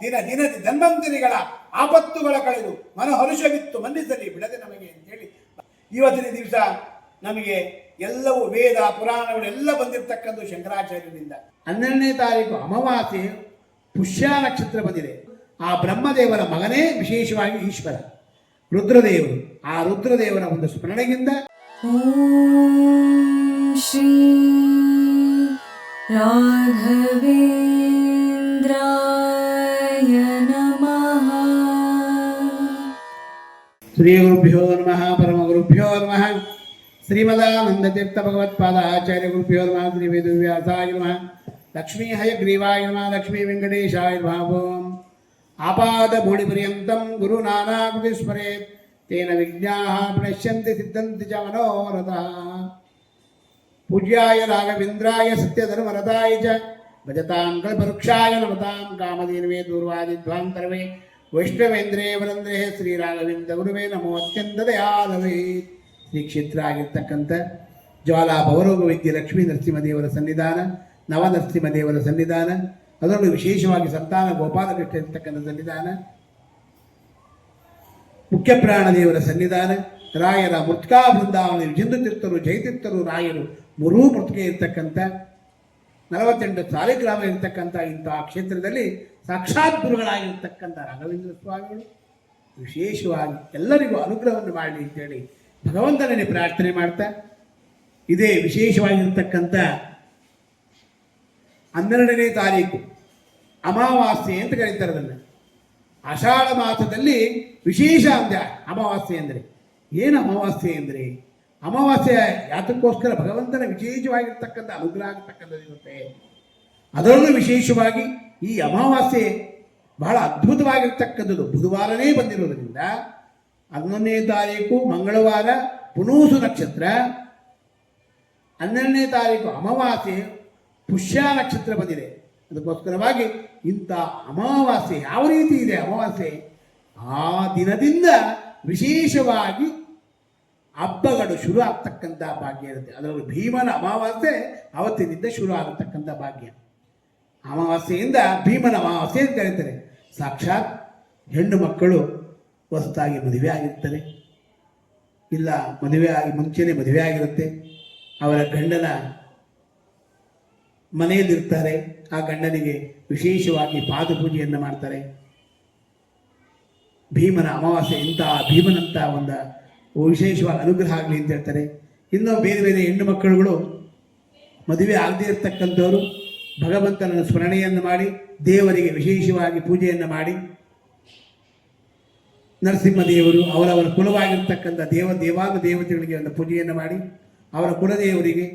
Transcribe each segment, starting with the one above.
ದಿನ ಧನ್ವಂತರಿಗಳ ಆಪತ್ತುಗಳ ಕಳೆದು ಮನಹರುಷವಿತ್ತು ಮನ್ನಿಸಲಿ ಬಿಡದೆ ನಮಗೆ ಅಂತೇಳಿ ಇವತ್ತಿನ ದಿವಸ ನಮಗೆ ಎಲ್ಲವೂ ವೇದ ಪುರಾಣಗಳೆಲ್ಲ ಬಂದಿರತಕ್ಕಂಥ ಶಂಕರಾಚಾರ್ಯರಿಂದ 12ನೇ ತಾರೀಕು ಅಮಾವಾಸ್ಯೆ ಪುಷ್ಯ ನಕ್ಷತ್ರ ಬಂದಿದೆ. ಆ ಬ್ರಹ್ಮದೇವರ ಮಗನೇ ವಿಶೇಷವಾಗಿ ಈಶ್ವರ ರುದ್ರದೇವರು. ಆ ರುದ್ರದೇವರ ಒಂದು ಸ್ಮರಣೆಯಿಂದ ಶ್ರೀ ರಾಘವೇಂದ್ರಾಯ ನಮಃ. ಶ್ರೀ ಗುರುಭ್ಯೋ ನಮಃ ಪರಮ ಗುರುಭ್ಯೋ ನಮಃ. ಶ್ರೀಮದಾನಂದತೀರ್ಥ ಭಗವತ್ಪಾದ ಆಚಾರ್ಯ ಗುರುಭ್ಯೋ ನಮಃ. ಶ್ರೀ ವೇದವ್ಯಾಸಾಯ ನಮಃ. ಲಕ್ಷ್ಮೀ ಹಯಗ್ರೀವಾಯ ನಮಃ. ಲಕ್ಷ್ಮೀ ವೆಂಕಟೇಶಾಯ ನಮಃ. ಆಪಾದ ಮೂಡಿಪರ್ಯಂತಂ ಗುರು ನಾನಾಕೃತಿ ಸ್ಮರೇತ್ ತೇನ ವಿಜ್ಞಾಃ ಪ್ರಣಶ್ಯಂತಿ ಸಿದ್ಧಂತಿ ಚ ಮನೋರಥಾಃ. ಪೂಜ್ಯಾಯ ರಾಘವೇಂದ್ರಾಯ ಸತ್ಯಧರ್ಮರತಾಯ ಚ ಭಜತಾಂ ಕಲ್ಪವೃಕ್ಷಾಯ ನಮತಾಂ ಕಾಮಧೇನವೇ ದೂರ್ವಾದಿಧ್ವಾಂತರವೇ ವೈಷ್ಣವೇಂದ್ರೇ ವರಂದ್ರೇ ಶ್ರೀ ರಾಘವೇಂದ್ರ ಗುರುವೇ ನಮೋ ಅತ್ಯಂತ ದಯಾಲವೇ. ಶ್ರೀ ಕ್ಷೇತ್ರ ಆಗಿರ್ತಕ್ಕಂಥ ಜ್ವಾಲಾ ಭವರೋಗ ವೈದ್ಯ ಲಕ್ಷ್ಮೀ ನರಸಿಂಹದೇವರ ಸನ್ನಿಧಾನ, ನವನರಸಿಂಹದೇವರ ಸನ್ನಿಧಾನ, ಅದರಲ್ಲೂ ವಿಶೇಷವಾಗಿ ಸಂತಾನ ಗೋಪಾಲಕೃಷ್ಣ ಇರ್ತಕ್ಕಂಥ ಸನ್ನಿಧಾನ, ಮುಖ್ಯ ಪ್ರಾಣದೇವರ ಸನ್ನಿಧಾನ, ರಾಯರ ಮೃತ್ಕಾ ಬೃಂದಾವನ ವಿಜೇಂದ್ರ ತೀರ್ಥರು ಜಯತೀರ್ಥರು ರಾಯರು ಮೂರೂ ಮೃತ್ಕೆ ಇರ್ತಕ್ಕಂಥ 48 ಸಾಲಿಗ್ರಾಮ ಇರ್ತಕ್ಕಂಥ ಇಂತಹ ಕ್ಷೇತ್ರದಲ್ಲಿ ಸಾಕ್ಷಾತ್ ಗುರುಗಳಾಗಿರ್ತಕ್ಕಂಥ ರಾಘವೇಂದ್ರ ಸ್ವಾಮಿಗಳು ವಿಶೇಷವಾಗಿ ಎಲ್ಲರಿಗೂ ಅನುಗ್ರಹವನ್ನು ಮಾಡಲಿ ಅಂತೇಳಿ ಭಗವಂತನೇ ಪ್ರಾರ್ಥನೆ ಮಾಡ್ತಾ, ಇದೇ ವಿಶೇಷವಾಗಿರ್ತಕ್ಕಂಥ 12ನೇ ತಾರೀಕು ಅಮಾವಾಸ್ಯೆ ಅಂತ ಕರೀತಾರೆ ಅದನ್ನು. ಆಷಾಢ ಮಾಸದಲ್ಲಿ ವಿಶೇಷ ಅಂದ ಅಮಾವಾಸ್ಯೆ ಅಂದರೆ ಏನು? ಅಮಾವಾಸ್ಯೆ ಅಂದರೆ ಅಮಾವಾಸ್ಯೆ ಯಾತಕ್ಕೋಸ್ಕರ ಭಗವಂತನ ವಿಶೇಷವಾಗಿರ್ತಕ್ಕಂಥ ಅನುಗ್ರಹ ಆಗ್ತಕ್ಕಂಥದ್ದಿರುತ್ತೆ. ಅದರಲ್ಲೂ ವಿಶೇಷವಾಗಿ ಈ ಅಮಾವಾಸ್ಯೆ ಬಹಳ ಅದ್ಭುತವಾಗಿರ್ತಕ್ಕಂಥದ್ದು. ಬುಧವಾರನೇ ಬಂದಿರೋದ್ರಿಂದ 11ನೇ ತಾರೀಕು ಮಂಗಳವಾರ ಪುನೂಸು ನಕ್ಷತ್ರ, 12ನೇ ತಾರೀಕು ಅಮಾವಾಸ್ಯೆ ಪುಷ್ಯ ನಕ್ಷತ್ರ ಬಂದಿದೆ. ಅದಕ್ಕೋಸ್ಕರವಾಗಿ ಇಂಥ ಅಮಾವಾಸ್ಯೆ ಯಾವ ರೀತಿ ಇದೆ, ಅಮಾವಾಸ್ಯೆ ಆ ದಿನದಿಂದ ವಿಶೇಷವಾಗಿ ಹಬ್ಬಗಳು ಶುರು ಆಗ್ತಕ್ಕಂಥ ಭಾಗ್ಯ ಇರುತ್ತೆ. ಅದರಲ್ಲಿ ಭೀಮನ ಅಮಾವಾಸ್ಯೆ ಅವತ್ತಿನಿಂದ ಶುರು ಆಗತಕ್ಕಂಥ ಭಾಗ್ಯ. ಅಮಾವಾಸ್ಯೆಯಿಂದ ಭೀಮನ ಅಮಾವಾಸ್ಯೆ ಅಂತ ಕರೀತಾರೆ. ಸಾಕ್ಷಾತ್ ಹೆಣ್ಣು ಮಕ್ಕಳು ಹೊಸದಾಗಿ ಮದುವೆ ಆಗಿರ್ತಾರೆ, ಇಲ್ಲ ಮದುವೆ ಆಗಿ ಮುಂಚೆನೇ ಮದುವೆ ಆಗಿರುತ್ತೆ. ಅವರ ಗಂಡನ ಮನೆಯಲ್ಲಿರ್ತಾರೆ. ಆ ಗಂಡನಿಗೆ ವಿಶೇಷವಾಗಿ ಪಾದಪೂಜೆಯನ್ನು ಮಾಡ್ತಾರೆ. ಭೀಮನ ಅಮಾವಾಸ್ಯೆ ಇಂತಹ ಭೀಮನಂತ ಒಂದು ವಿಶೇಷವಾಗಿ ಅನುಗ್ರಹ ಆಗಲಿ ಅಂತ ಹೇಳ್ತಾರೆ. ಇನ್ನೂ ಬೇರೆ ಬೇರೆ ಹೆಣ್ಣು ಮಕ್ಕಳುಗಳು ಮದುವೆ ಆಗದೇ ಇರತಕ್ಕಂಥವರು ಭಗವಂತನ ಸ್ಮರಣೆಯನ್ನು ಮಾಡಿ ದೇವರಿಗೆ ವಿಶೇಷವಾಗಿ ಪೂಜೆಯನ್ನು ಮಾಡಿ, ನರಸಿಂಹದೇವರು ಅವರವರ ಕುಲವಾಗಿರ್ತಕ್ಕಂಥ ದೇವತೆಗಳಿಗೆ ಒಂದು ಪೂಜೆಯನ್ನು ಮಾಡಿ, ಅವರ ಕುಲದೇವರಿಗೆ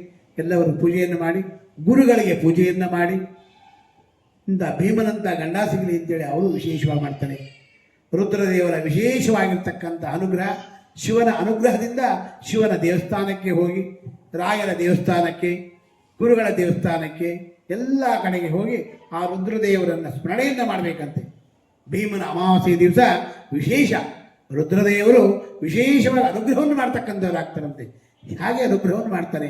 ಎಲ್ಲವರು ಪೂಜೆಯನ್ನು ಮಾಡಿ, ಗುರುಗಳಿಗೆ ಪೂಜೆಯನ್ನು ಮಾಡಿ, ಇಂಥ ಭೀಮನಂತ ಗಂಡ ಸಿಗಲಿ ಅಂತೇಳಿ ಅವರು ವಿಶೇಷವಾಗಿ ಮಾಡ್ತಾರೆ. ರುದ್ರದೇವರ ವಿಶೇಷವಾಗಿರ್ತಕ್ಕಂಥ ಅನುಗ್ರಹ, ಶಿವನ ಅನುಗ್ರಹದಿಂದ ಶಿವನ ದೇವಸ್ಥಾನಕ್ಕೆ ಹೋಗಿ, ರಾಯರ ದೇವಸ್ಥಾನಕ್ಕೆ, ಗುರುಗಳ ದೇವಸ್ಥಾನಕ್ಕೆ ಎಲ್ಲ ಕಡೆಗೆ ಹೋಗಿ ಆ ರುದ್ರದೇವರನ್ನು ಸ್ಮರಣೆಯನ್ನು ಮಾಡಬೇಕಂತೆ. ಭೀಮನ ಅಮಾವಾಸ್ಯೆ ದಿವಸ ವಿಶೇಷ ರುದ್ರದೇವರು ವಿಶೇಷವಾಗಿ ಅನುಗ್ರಹವನ್ನು ಮಾಡ್ತಕ್ಕಂಥವ್ರಾಗ್ತಾರಂತೆ. ಹಾಗೆ ಅನುಗ್ರಹವನ್ನು ಮಾಡ್ತಾರೆ.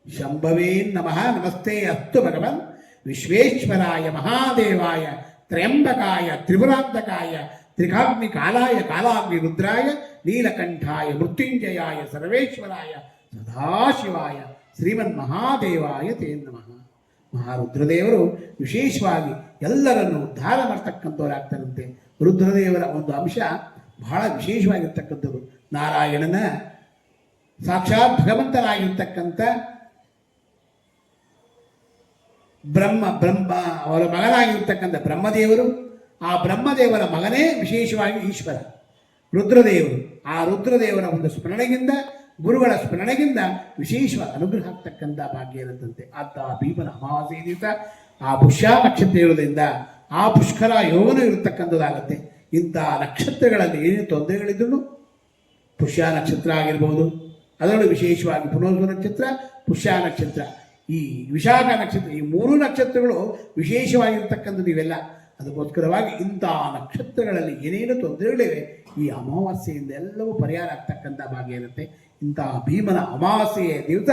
ಶಂಭವೇ ನಮಃ ನಮಸ್ತೆ ಅಸ್ತು ಭಗವನ್ ವಿಶ್ವೇಶ್ವರಾಯ ಮಹಾದೇವಾಯ ತ್ರಯಂಬಕಾಯ ತ್ರಿಪುರಾಂತಕಾಯ ತ್ರಿಕಾಗ್ನಿ ಕಾಲಾಯ ಕಾಲಾಗ್ನಿ ರುದ್ರಾಯ ನೀಲಕಂಠಾಯ ಮೃತ್ಯುಂಜಯಾಯ ಸರ್ವೇಶ್ವರಾಯ ಸದಾಶಿವಾಯ ಶ್ರೀಮನ್ ಮಹಾದೇವಾಯ ತೇ ನಮಃ. ಮಹಾರುದ್ರದೇವರು ವಿಶೇಷವಾಗಿ ಎಲ್ಲರನ್ನು ಉದ್ಧಾರ ಮಾಡ್ತಕ್ಕಂಥವ್ರಾಗ್ತಾರಂತೆ. ರುದ್ರದೇವರ ಒಂದು ಅಂಶ ಬಹಳ ವಿಶೇಷವಾಗಿರ್ತಕ್ಕಂಥದ್ದು. ನಾರಾಯಣನ ಸಾಕ್ಷಾತ್ ಭಗವಂತನಾಗಿರ್ತಕ್ಕಂಥ ಬ್ರಹ್ಮ ಅವರ ಮಗನಾಗಿರ್ತಕ್ಕಂಥ ಬ್ರಹ್ಮದೇವರು, ಆ ಬ್ರಹ್ಮದೇವರ ಮಗನೇ ವಿಶೇಷವಾಗಿ ಈಶ್ವರ ರುದ್ರದೇವರು. ಆ ರುದ್ರದೇವರ ಒಂದು ಸ್ಮರಣೆಗಿಂದ, ಗುರುಗಳ ಸ್ಮರಣೆಗಿಂದ ವಿಶೇಷವಾಗಿ ಅನುಗ್ರಹ ಆಗ್ತಕ್ಕಂಥ ಭಾಗ್ಯ ಇರುತ್ತಂತೆ. ಆತ ಭೀಮನ ಅಮಾವಾಸ್ಯೆ ದಿವಸ ಆ ಪುಷ್ಯ ನಕ್ಷತ್ರ ಇರೋದ್ರಿಂದ ಆ ಪುಷ್ಕರ ಯೋಗನೂ ಇರತಕ್ಕಂಥದ್ದಾಗತ್ತೆ. ಇಂಥ ನಕ್ಷತ್ರಗಳಲ್ಲಿ ಏನೇ ತೊಂದರೆಗಳಿದ್ರೂ ಪುಷ್ಯ ನಕ್ಷತ್ರ ಆಗಿರ್ಬೋದು, ಅದರಲ್ಲೂ ವಿಶೇಷವಾಗಿ ಪುನರ್ವಸು ನಕ್ಷತ್ರ, ಪುಷ್ಯ ನಕ್ಷತ್ರ, ಈ ವಿಶಾಖ ನಕ್ಷತ್ರ, ಈ 3 ನಕ್ಷತ್ರಗಳು ವಿಶೇಷವಾಗಿರ್ತಕ್ಕಂಥದ್ದು ಇವೆಲ್ಲ. ಅದಕ್ಕೋಸ್ಕರವಾಗಿ ಇಂಥ ನಕ್ಷತ್ರಗಳಲ್ಲಿ ಏನೇನು ತೊಂದರೆಗಳಿವೆ ಈ ಅಮಾವಾಸ್ಯೆಯಿಂದ ಎಲ್ಲವೂ ಪರಿಹಾರ ಆಗ್ತಕ್ಕಂಥ ಭಾಗ್ಯ ಇರುತ್ತೆ. ಇಂತಹ ಭೀಮನ ಅಮಾವಾಸ್ಯೆಯ ದಿವಸ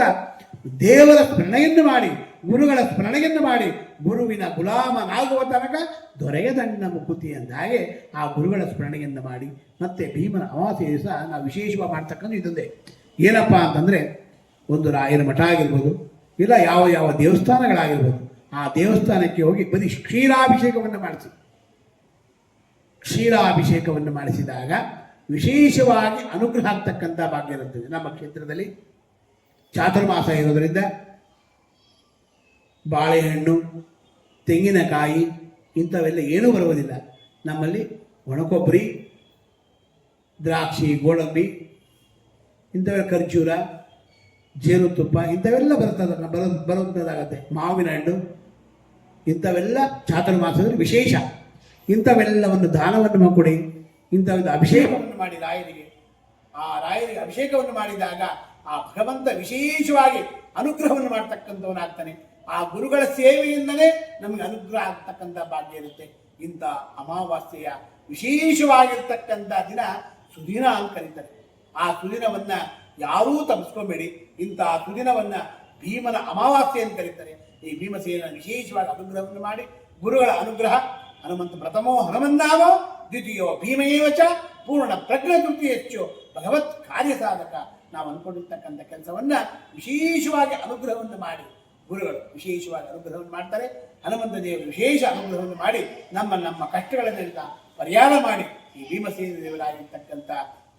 ದೇವರ ಸ್ಮರಣೆಯನ್ನು ಮಾಡಿ, ಗುರುಗಳ ಸ್ಮರಣೆಯನ್ನು ಮಾಡಿ, ಗುರುವಿನ ಗುಲಾಮನಾಗುವ ತನಕ ದೊರೆಯದಣ್ಣ ಮುಕುತಿ ಅಂದ ಹಾಗೆ ಆ ಗುರುಗಳ ಸ್ಮರಣೆಯನ್ನು ಮಾಡಿ, ಮತ್ತೆ ಭೀಮನ ಅಮಾವಾಸ್ಯೆ ದಿವಸ ನಾವು ವಿಶೇಷವಾಗಿ ಮಾಡ್ತಕ್ಕಂಥ ಇದೊಂದೇ. ಏನಪ್ಪ ಅಂತಂದರೆ, ಒಂದು ರಾಯರ ಮಠ ಆಗಿರ್ಬೋದು, ಇಲ್ಲ ಯಾವ ಯಾವ ದೇವಸ್ಥಾನಗಳಾಗಿರ್ಬೋದು, ಆ ದೇವಸ್ಥಾನಕ್ಕೆ ಹೋಗಿ ಬರೀ ಕ್ಷೀರಾಭಿಷೇಕವನ್ನು ಮಾಡಿಸಿ. ಕ್ಷೀರಾಭಿಷೇಕವನ್ನು ಮಾಡಿಸಿದಾಗ ವಿಶೇಷವಾಗಿ ಅನುಗ್ರಹ ಆಗ್ತಕ್ಕಂಥ ಭಾಗ್ಯ ಇರುತ್ತದೆ. ನಮ್ಮ ಕ್ಷೇತ್ರದಲ್ಲಿ ಚಾತುರ್ಮಾಸ ಇರೋದರಿಂದ ಬಾಳೆಹಣ್ಣು, ತೆಂಗಿನಕಾಯಿ ಇಂಥವೆಲ್ಲ ಏನೂ ಬರುವುದಿಲ್ಲ. ನಮ್ಮಲ್ಲಿ ಒಣಕೊಬ್ಬರಿ, ದ್ರಾಕ್ಷಿ, ಗೋಡಂಬಿ ಇಂಥವೆಲ್ಲ, ಖರ್ಜೂರ, ಜೇನುತುಪ್ಪ ಇಂಥವೆಲ್ಲ ಬರುವಂಥದ್ದಾಗತ್ತೆ. ಮಾವಿನ ಹಣ್ಣು ಇಂಥವೆಲ್ಲ ಚಾತುರ್ಮಾಸದಲ್ಲಿ ವಿಶೇಷ. ಇಂಥವೆಲ್ಲವನ್ನು ದಾನವನ್ನು ಕೊಡಿ. ಇಂಥಒಂದು ಅಭಿಷೇಕವನ್ನು ಮಾಡಿ ರಾಯರಿಗೆ, ಆ ರಾಯರಿಗೆ ಅಭಿಷೇಕವನ್ನು ಮಾಡಿದಾಗ ಆ ಭಗವಂತ ವಿಶೇಷವಾಗಿ ಅನುಗ್ರಹವನ್ನು ಮಾಡ್ತಕ್ಕಂಥವನಾಗ್ತಾನೆ. ಆ ಗುರುಗಳ ಸೇವೆಯಿಂದಲೇ ನಮಗೆ ಅನುಗ್ರಹ ಆಗ್ತಕ್ಕಂಥ ಭಾಗ್ಯ ಇರುತ್ತೆ. ಇಂಥ ಅಮಾವಾಸ್ಯೆಯ ವಿಶೇಷವಾಗಿರ್ತಕ್ಕಂಥ ದಿನ ಸುದಿನ ಅಂತ ಕರೀತಾರೆ. ಆ ಸುದಿನವನ್ನ ಯಾರೂ ತಪ್ಪಿಸ್ಕೊಬೇಡಿ. ಇಂಥ ಸುದಿನವನ್ನ ಭೀಮನ ಅಮಾವಾಸ್ಯೆ ಅಂತ ಕರೀತಾರೆ. ಈ ಭೀಮಸೇನ ವಿಶೇಷವಾಗಿ ಅನುಗ್ರಹವನ್ನು ಮಾಡಿ, ಗುರುಗಳ ಅನುಗ್ರಹ ಹನುಮಂತ ಪ್ರಥಮೋ ಹನುಮನ್ನಾಮೋ ದ್ವಿತೀಯೋ ಭೀಮೇವಚ ಪೂರ್ಣ ಪ್ರಜ್ಞತೃಪ್ತಿ ಹೆಚ್ಚು ಭಗವತ್ ಕಾರ್ಯ ಸಾಧಕ. ನಾವು ಅಂದ್ಕೊಂಡಿರ್ತಕ್ಕಂಥ ಕೆಲಸವನ್ನ ವಿಶೇಷವಾಗಿ ಅನುಗ್ರಹವನ್ನು ಮಾಡಿ, ಗುರುಗಳು ವಿಶೇಷವಾಗಿ ಅನುಗ್ರಹವನ್ನು ಮಾಡ್ತಾರೆ. ಹನುಮಂತ ದೇವರು ವಿಶೇಷ ಅನುಗ್ರಹವನ್ನು ಮಾಡಿ ನಮ್ಮ ಕಷ್ಟಗಳನ್ನೆಲ್ಲ ಪರಿಹಾರ ಮಾಡಿ, ಈ ಭೀಮಸೇನ ದೇವರಾಗಿರ್ತಕ್ಕಂಥ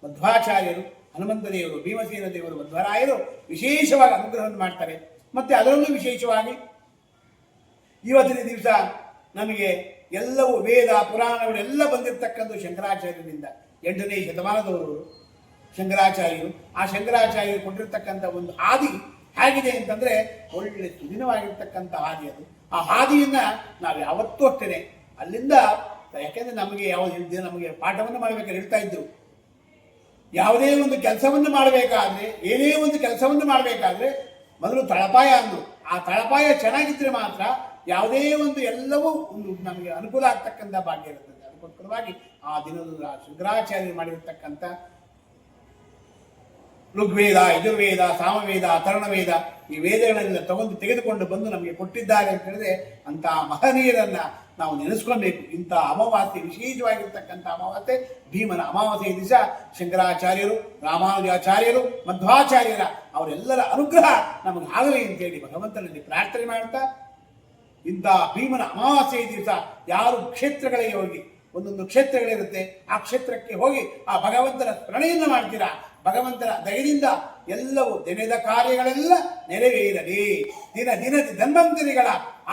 ಮಧ್ವಾಚಾರ್ಯರು, ಹನುಮಂತ ದೇವರು, ಭೀಮಸೇನ ದೇವರು, ಮಧ್ವರಾಯರು ವಿಶೇಷವಾಗಿ ಅನುಗ್ರಹವನ್ನು ಮಾಡ್ತಾರೆ. ಮತ್ತೆ ಅದರಲ್ಲೂ ವಿಶೇಷವಾಗಿ ಇವತ್ತಿನ ದಿವಸ ನಮಗೆ ಎಲ್ಲವೂ ವೇದ ಪುರಾಣಗಳೆಲ್ಲ ಬಂದಿರತಕ್ಕಂಥ ಶಂಕರಾಚಾರ್ಯರಿಂದ. 8ನೇ ಶತಮಾನದವರು ಶಂಕರಾಚಾರ್ಯರು. ಆ ಶಂಕರಾಚಾರ್ಯರು ಕೊಟ್ಟಿರ್ತಕ್ಕಂಥ ಒಂದು ಹಾದಿ ಹೇಗಿದೆ ಅಂತಂದ್ರೆ, ಒಳ್ಳೆ ಸುದಿನವಾಗಿರ್ತಕ್ಕಂಥ ಹಾದಿ ಅದು. ಆ ಹಾದಿಯನ್ನ ನಾವು ಯಾವತ್ತೂ ಅಷ್ಟೇನೆ ಅಲ್ಲಿಂದ, ಯಾಕೆಂದ್ರೆ ನಮಗೆ ನಮಗೆ ಪಾಠವನ್ನು ಮಾಡಬೇಕಾದ್ರೆ ಹೇಳ್ತಾ ಇದ್ರು, ಯಾವುದೇ ಒಂದು ಕೆಲಸವನ್ನು ಮಾಡಬೇಕಾದ್ರೆ, ಏನೇ ಒಂದು ಕೆಲಸವನ್ನು ಮಾಡಬೇಕಾದ್ರೆ ಮೊದಲು ತಳಪಾಯ ಅಂದ್ರು. ಆ ತಳಪಾಯ ಚೆನ್ನಾಗಿದ್ರೆ ಮಾತ್ರ ಯಾವುದೇ ಒಂದು ಎಲ್ಲವೂ ಒಂದು ನಮಗೆ ಅನುಕೂಲ ಆಗ್ತಕ್ಕಂಥ ಭಾಗ್ಯ ಇರುತ್ತದೆ. ಅದಕ್ಕೋಸ್ಕರವಾಗಿ ಆ ದಿನದ ಶಂಕರಾಚಾರ್ಯರು ಮಾಡಿರ್ತಕ್ಕಂಥ ಋಗ್ವೇದ, ಯಜುರ್ವೇದ, ಸಾಮವೇದ, ಅಥರ್ವವೇದ ಈ ವೇದಗಳೆಲ್ಲ ತೆಗೆದುಕೊಂಡು ಬಂದು ನಮಗೆ ಕೊಟ್ಟಿದ್ದಾರೆ ಅಂತ ಹೇಳಿದ್ರೆ, ಅಂತಹ ಮಹನೀಯರನ್ನ ನಾವು ನೆನೆಸ್ಕೊಳ್ಬೇಕು. ಇಂಥ ಅಮಾವಾಸ್ಯೆ ವಿಶೇಷವಾಗಿರ್ತಕ್ಕಂಥ ಅಮಾವಾಸ್ಯೆ ಭೀಮನ ಅಮಾವಾಸ್ಯೆ ದಿವಸ ಶಂಕರಾಚಾರ್ಯರು, ರಾಮಾನುಜಾಚಾರ್ಯರು, ಮಧ್ವಾಚಾರ್ಯರ ಅವರೆಲ್ಲರ ಅನುಗ್ರಹ ನಮಗೆ ಆಗಲಿ ಅಂತೇಳಿ ಭಗವಂತನಲ್ಲಿ ಪ್ರಾರ್ಥನೆ ಮಾಡ್ತಾ, ಇಂಥ ಭೀಮನ ಅಮಾವಾಸ್ಯೆ ದಿವಸ ಯಾರು ಕ್ಷೇತ್ರಗಳಿಗೆ ಹೋಗಿ, ಒಂದೊಂದು ಕ್ಷೇತ್ರಗಳಿರುತ್ತೆ, ಆ ಕ್ಷೇತ್ರಕ್ಕೆ ಹೋಗಿ ಆ ಭಗವಂತನ ಸ್ಮರಣೆಯನ್ನು ಮಾಡ್ತೀರಾ, ಭಗವಂತನ ದಯದಿಂದ ಎಲ್ಲವೂ ದಿನದ ಕಾರ್ಯಗಳೆಲ್ಲ ನೆರವೇರಲಿ. ದಿನದ ಧನ್ವಂತರಿಗಳ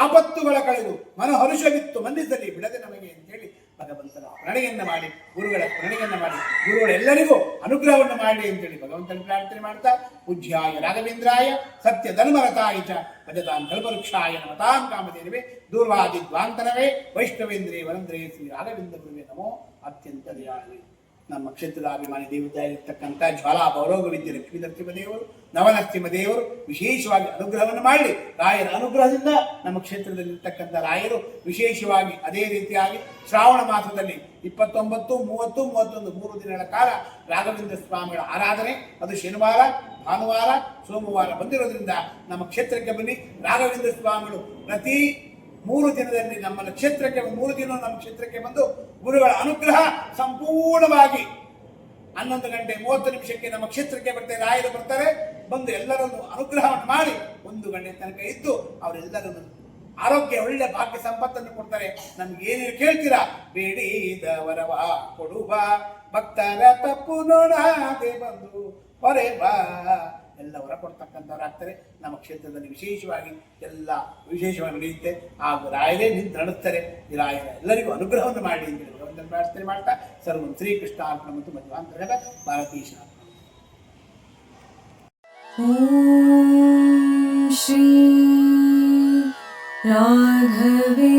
ಆಪತ್ತುಗಳ ಕಳೆದು ಮನಹರುಷವಿತ್ತು ಮನ್ನಿಸಲಿ ಬಿಡದೆ ನಮಗೆ ಅಂತೇಳಿ ಭಗವಂತನ ಸ್ಮರಣೆಯನ್ನು ಮಾಡಿ, ಗುರುಗಳ ಸ್ಮರಣೆಯನ್ನು ಮಾಡಿ, ಗುರುಗಳೆಲ್ಲರಿಗೂ ಅನುಗ್ರಹವನ್ನು ಮಾಡಲಿ ಅಂತೇಳಿ ಭಗವಂತನ ಪ್ರಾರ್ಥನೆ ಮಾಡ್ತಾ, ಪೂಜ್ಯಾಯ ರಾಘವೇಂದ್ರಾಯ ಸತ್ಯ ಧರ್ಮರತಾಯ ಚ ಭಜತಾಂ ಕಲ್ಪವೃಕ್ಷಾಯ ನಮತಾಂ ಕಾಮಧೇನವೇ ದೂರ್ವಾದಿ ದ್ವಾಂತನವೇ ವೈಷ್ಣವೇಂದ್ರೇ ವರಂದ್ರೇ ಶ್ರೀ ರಾಘವೇಂದ್ರ ಗುರುವೇ ನಮೋ ಅತ್ಯಂತ ದಯಾಳಿ. ನಮ್ಮ ಕ್ಷೇತ್ರದ ಅಭಿಮಾನಿ ದೇವತೆಯಾಗಿರ್ತಕ್ಕಂಥ ಜ್ವಾಲಾ ಭೌರೋಗ ವಿದ್ಯೆ ಲಕ್ಷ್ಮೀ ನರಸಿಂಹದೇವರು, ನವನರಸಿಂಹದೇವರು ವಿಶೇಷವಾಗಿ ಅನುಗ್ರಹವನ್ನು ಮಾಡಿ, ರಾಯರ ಅನುಗ್ರಹದಿಂದ ನಮ್ಮ ಕ್ಷೇತ್ರದಲ್ಲಿರ್ತಕ್ಕಂಥ ರಾಯರು ವಿಶೇಷವಾಗಿ ಅದೇ ರೀತಿಯಾಗಿ ಶ್ರಾವಣ ಮಾಸದಲ್ಲಿ 29, 30, 31 3 ದಿನಗಳ ಕಾಲ ರಾಘವೇಂದ್ರ ಸ್ವಾಮಿಗಳ ಆರಾಧನೆ. ಅದು ಶನಿವಾರ, ಭಾನುವಾರ, ಸೋಮವಾರ ಬಂದಿರೋದ್ರಿಂದ ನಮ್ಮ ಕ್ಷೇತ್ರಕ್ಕೆ ಬನ್ನಿ. ರಾಘವೇಂದ್ರ ಸ್ವಾಮಿಗಳು ಪ್ರತಿ 3 ದಿನದಲ್ಲಿ ನಮ್ಮ ಕ್ಷೇತ್ರಕ್ಕೆ 3 ದಿನ ನಮ್ಮ ಕ್ಷೇತ್ರಕ್ಕೆ ಬಂದು ಗುರುಗಳ ಅನುಗ್ರಹ ಸಂಪೂರ್ಣವಾಗಿ 11:30 ನಮ್ಮ ಕ್ಷೇತ್ರಕ್ಕೆ ಬರ್ತಾರೆ. ರಾಯರು ಬರ್ತಾರೆ, ಬಂದು ಎಲ್ಲರನ್ನು ಅನುಗ್ರಹವನ್ನು ಮಾಡಿ 1 ಗಂಟೆ ತನಕ ಇದ್ದು ಅವರೆಲ್ಲರನ್ನು ಆರೋಗ್ಯ, ಒಳ್ಳೆ ಭಾಗ್ಯ ಸಂಪತ್ತನ್ನು ಕೊಡ್ತಾರೆ. ನಮ್ಗೆ ಏನೇನು ಕೇಳ್ತೀರಾ ಬೇಡಿದವರವ ಕೊಡುವ, ಭಕ್ತರ ತಪ್ಪು ನೋಡಾದೆ ಬಂದು ಹೊರೆ ಬಾ ಎಲ್ಲ ಹೊರ ಕೊಡ್ತಕ್ಕಂಥವ್ರಾಗ್ತಾರೆ. ನಮ್ಮ ಕ್ಷೇತ್ರದಲ್ಲಿ ವಿಶೇಷವಾಗಿ ನಡೆಯುತ್ತೆ. ಹಾಗೂ ರಾಯರೇ ನಿಂತು ನಡೆಸ್ತಾರೆ. ಈ ರಾಯರ ಎಲ್ಲರಿಗೂ ಅನುಗ್ರಹವನ್ನು ಮಾಡಿ ಅಂತೇಳಿ ಭಗವಂತನ ಪ್ರಾರ್ಥನೆ ಮಾಡ್ತಾ, ಸರ್ವಂ ಶ್ರೀಕೃಷ್ಣ ಅರ್ಪಣ ಮತ್ತು ಮಧ್ವಾಂತರ್ಗತ ಭಾರತೀಶ. ಓಂ ಶ್ರೀ ರಾಘವೇ